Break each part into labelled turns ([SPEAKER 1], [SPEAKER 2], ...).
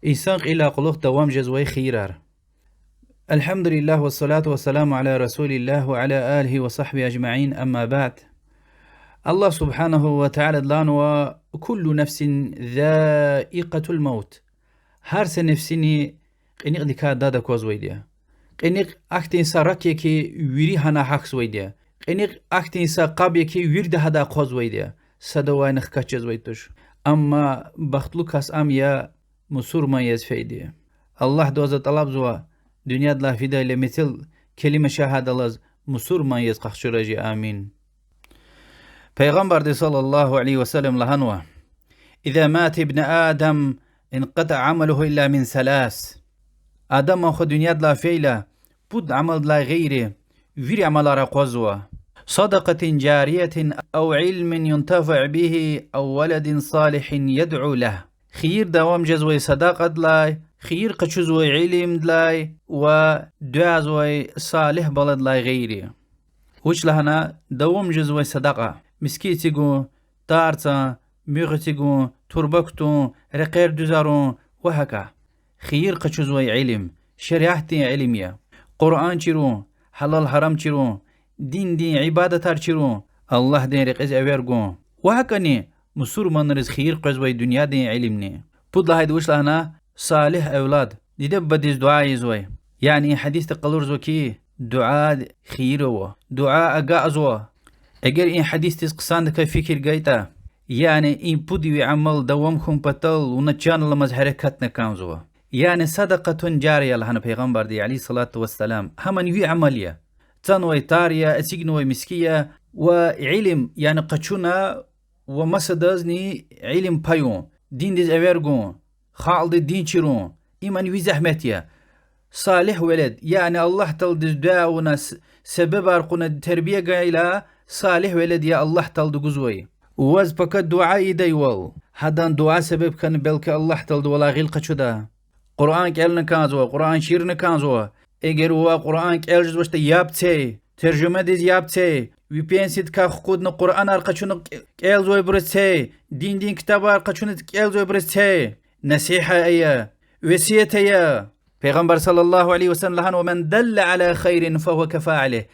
[SPEAKER 1] إنسان إلى قلوخ دوام جزوي خيرار. الحمد لله والصلاة والسلام على رسول الله وعلى آله وصحبه أجمعين، أما بعد. الله سبحانه وتعالى دلان وكل نفس ذائقة الموت. هارس نفسني قنيق ديكا دادا كوز ويديا. قنيق أكتين ساركي كي ويري هنا حقس ويديا. قنيق أكتين ساقابي كي ويرد هدا قوز ويديا. سدواي نخكاتشز ويدوش. أما بختلوكاس أم يا مسور ما يزفيديا. الله دوزة طلب زوا دنيا دلا فيدا لمثل كلمة شهادة لز مسور ما يزقخشرجي آمين. پیغمبر صلى الله عليه وسلم لهنوه إذا مات ابن آدم انقطع عمله إلا من ثلاث. آدم أخو دنيا دلا فيلا بود عمل لا غيره ويري عمل رقوزوه صدقة جارية أو علم ينتفع به أو ولد صالح يدعو له. خير دوام جزوي صداقة دلاي، خير قشوزوي علم دلاي، ودعزوي صالح بلد دلاي غيري. وش لهنا دوام جزوي صداقة مسكيتيغو تارتا ميغتيغو تربكتو رقير دوزارو وهكا. خير قشوزوي علم شريعتي علمية قرآن چيرو حلال حرام چيرو دين عبادة چيرو الله دين رقز اويرغو وهكاني مسور منرز خير قزوي دنيا دين علمني بود لهايد وش لهنا صالح أولاد ديدب بديز دعاء يزوي. يعني حديث تقلور زوكي دعاء خيرو دعاء أقازوا. اگر این حدیث تیز قصاند که فکر گیتا يعني این بودي عمل دوامكم بطل ونجان لمز حركات نكانزوا. يعني صدقة جارية لهنا پیغمبر دي عليه الصلاة والسلام همان يوي عملية تنوي تاريا اسيقنوي مسكية وعلم يعني قچونا ومسدازني علم بايون دين ديز اويرغون خالد الدين چيرون ايمان يوي زحمتيا صالح ولد يعني الله تلدز دعونا سبب ارقونا تربية قايلة صالح ولد يا الله تلد قزوي وز فقط دعاء ديوال هدان دعاء سبب كان بلك الله تلد ولا غيل قچودا. قرآن كألنا كانزوا قرآن شيرنا كانزوا اگر هو قرآن كألجز وشتا يابتي ترجمة ديز يابتي ويبينسيد كاخقودنا قرآن ارقچونا كألزوا برستي دين كتاب ارقچونا كألزوا برستي نصيحة ايا وسيئة ايا. پیغمبر صلى الله عليه وسلم لهن ومن دل على خير فهو كفاعله.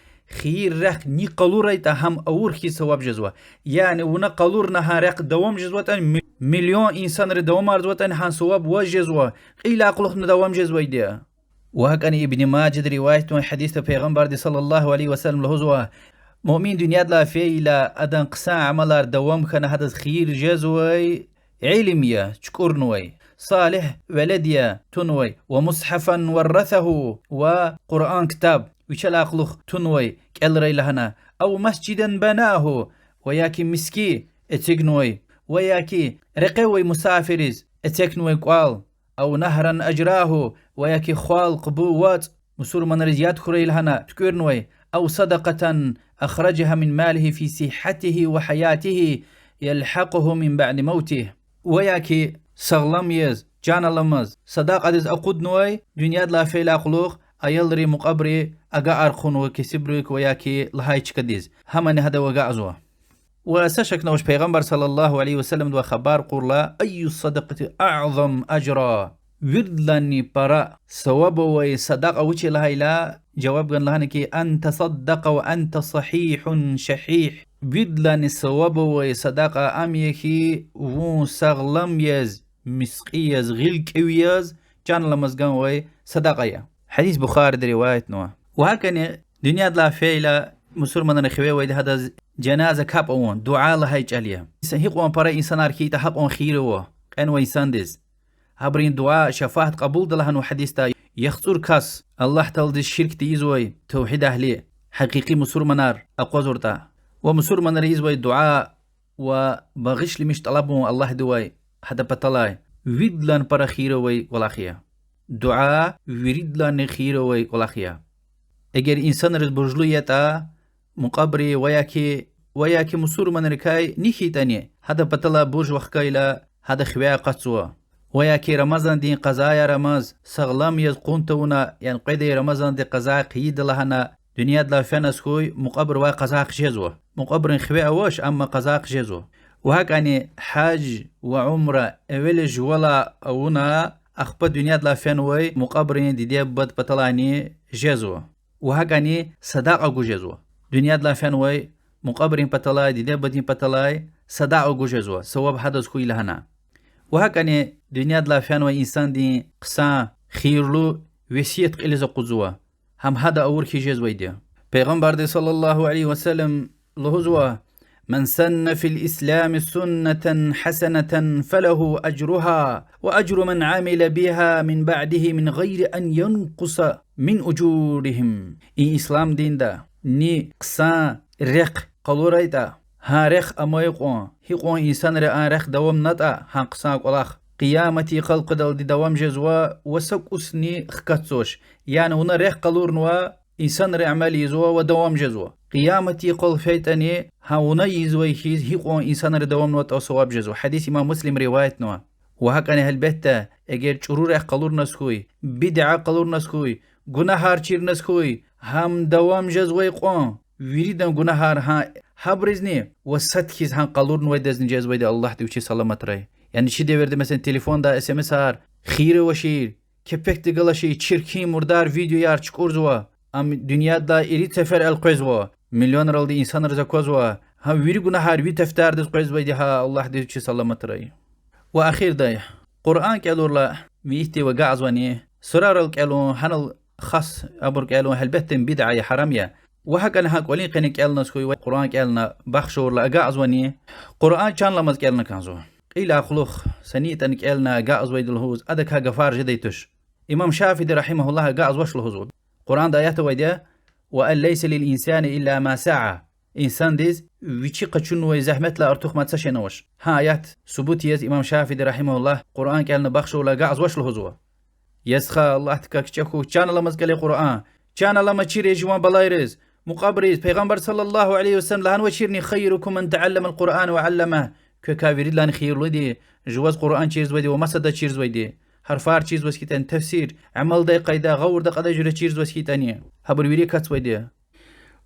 [SPEAKER 1] خير رق ني قلور ايتا هم اور خي ثواب جزوه. يعني ونا قلور نها رق دوام جزوه مليون انسان ر دوام ارزوه هان ثواب وجزوه قيل اقلخ دوام جزوه دي. وهكذا ابن ماجد روايه حديث پیغمبر صلى الله عليه وسلم لهزوه مؤمن دنيا لا فيلا ادن قسا عملار دوام كان هذا خير جزوه علميه شكرنوي صالح ولديا تنوي ومصحفا ورثه وقرآن كتاب وشل أخلق تنوي كالري لهنا أو مسجدا بناه وياكي مسكي اتقنوي وياكي رقوي مسافرز اتقنوي قوال أو نهرا أجراه وياكي خوال قبوات مسور من رجيات خري لهنا تكرنوي أو صدقة أخرجها من ماله في صحته وحياته يلحقه من بعد موته وياكي سغلام يز جانا لمز صداق عدز أقود نوي دنيا لا فيلا قلوخ أيلري مقبري أقا أرخون وكسبريك وياكي لهايش كديز هماني هذا وقا أزوه. وسشك نوش پیغمبر صلى الله عليه وسلم دو خبار قرلا أي الصدقة أعظم أجرا وردلاني برا ثواب وي صداق وچي لهايلا جواب غن لهانكي أن تصدق وأنت صحيح شحيح وردلاني ثواب وي صداق أميكي وسغلم يز مسقيز غيل كويز جان لمزغان وي صداقيا. حديث بخاري دي رواية نوع. وهكذا دنيا لا فعلا مسور من الخوي ويد هذا جنازة كاب اون دعاء الله يجعلها هيق وان برا انسان اركيتا حق اون خيره ان ويسان ديز هبرين دعاء شفاعة قبول دلهن وحديث تا يخطر كاس الله تلد الشرك تيزوي توحيد اهلي حقيقي مسور منار اقوزرتا ومسور منار يزوي دعاء وبغش لي مش طلبه الله دوي هذا بطلاي ويدلان برا خيره وي ولاخيا دعاء ويدلان خيره وي ولاخيا. اگر انسان رز برجلويتا مقابري وياكي مسور من ركاي نيخيتاني هذا بطلا برج وخكايلا هذا خويا قصوا وياكي رمضان دين قضايا رمز سغلام يزقونتونا يعني قيدي رمضان دي قضاء قيد لهنا دنيا دلا فنس خوي مقابر واي قضاء جزوا مقابر خويا واش اما قضاء جزوا وهكاني حاج وعمره اولج ولا اونا أخبا دنيا لا فنوي مقابرين دي بد بطلاني جزوة وهكاني صداقة جزوة دنيا لا فنوي مقابرين بطلاي دي بدين بطلاي صداقة جزوة سواب حدث خوي لهنا وهكاني دنيا لا فنوي إنسان دي قصا خيرلو وسيت قلز قزوة هم هذا أور كي جزوة دي پیغمبر صلى الله عليه وسلم لهزوة من سن في الإسلام سنة حسنة فله أجرها وأجر من عمل بها من بعده من غير أن ينقص من أجورهم إن إسلام دين دا ني قصا رق قلوريتا ها رق أمويقون هيقون إنسان رأى رق دوام نتا ها قصا قلاخ قيامتي خلق دل دي دوام جزوا وسك أسني خكتسوش يعني هنا رق قلورنوا إنسان رعمل يزوا ودوام جزوا قيامتي قل فيتني هاونا يزوا هيقون إنسان ردوام نوات أو صواب جزوا حديث إمام مسلم رواية نوا وهكذا هالبتة اگر شرور قلور نسخوي بدعة قلور نسخوي گناهار چير نسخوي هم دوام جزوا يقون ويريدن گناهار ها habrizne وساتكيز هان قلور نوات دزن جزوا دي الله دوشي سلامت راي يعني شي دي ورد مثلا تليفون دا SMS هار خير وشير كپك دغلاشي چركي مردار فيديو يار چكورزوا ام dünyada iri sefer el qo'yzwa milyon raldi insan rza kozwa ha viri gunahar vi teftar des qo'yzwa di ha Allah de chi salamat ray wa akhir da Qur'an kelurla mi ihti wa ga'zwani surar al kelun hanal khas abur kelun halbatin bid'a ya haramya wa hakan ha qolin qani kelna skoy wa Qur'an kelna bakhshurla ga'zwani Qur'an chanlamaz kelna kanzo ila khulukh sanitan kelna ga'zwa dilhuz adak ha gafar jidaytush Imam Shafi'i rahimahullah ga'zwash lhuzud Kur'an da ayeti var وَاَنْ لَيْسَ لِلْاِنْسَانِ إِلَّا مَا سَعَى İnsan diz viçi kaçun ve zahmetle artık matsa şenavaş. Ha ayet subut yez İmam Şafii rahimahullah Kur'an kelne bakşola gazwaş lhuzwa. Yesha Allah tkakçaku çanalamaz gele Kur'an. Çanalama çire jwan balayriz. Muqabriz Peygamber sallallahu aleyhi ve sellem lan ve çirni khayrukum men ta'allama el-Kur'an ve 'allama. Kökaviri lan khayru di jwaz Kur'an çiz ve di masada çiz ve di. هرفار چیز وسکیتن تفسیر عمل دا قیدا غور دا قدا جوره چیز وسکیتنی هبر ویری کات ویدی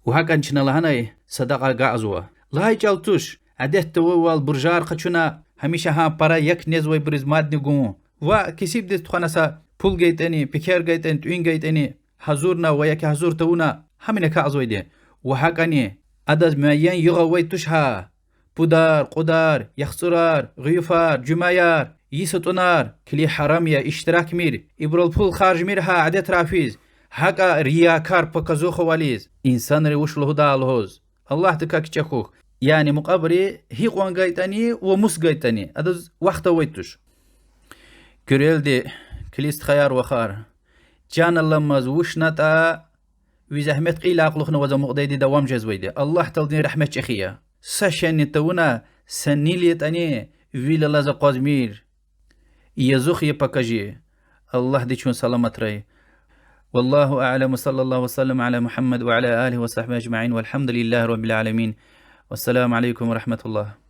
[SPEAKER 1] و هکن چنه لهنای صدقه گازوا لای چالتوش عدت تو وال برجار قچونا همیشه ها para یک نزوی بریز ماد نگو و کسیب دست خانسا پول گیتنی پیکر گیتن توین گیتنی حضورنا و یک حضور تونا همینه کازوی دی و هکنی عدد معین یغوی توش ها پودار قدار یخسرار غیفار جمایار يستونار كلي حرامية اشتراك مير إبرال بول خارج ميرها عدت رافيز حقا رياكار بكزو خواليز إنسان روش له دالهوز الله تكاك تشاكوك يعني مقابري هيقوان غايتاني ومس غايتاني أدز وقت ويتوش كريل دي كليست خيار وخار جان الله مزوش نتا وزحمت قيل عقلوخنا وزا مقدايدي دوام جزويدي الله تلدني رحمة شخية ساشن تونا سنيليتاني ويلا لازا قازمير يزوخ يبكجي الله دي شون سلامت راي والله أعلم صلى الله وسلم على محمد وعلى آله وصحبه أجمعين والحمد لله رب العالمين والسلام عليكم ورحمة الله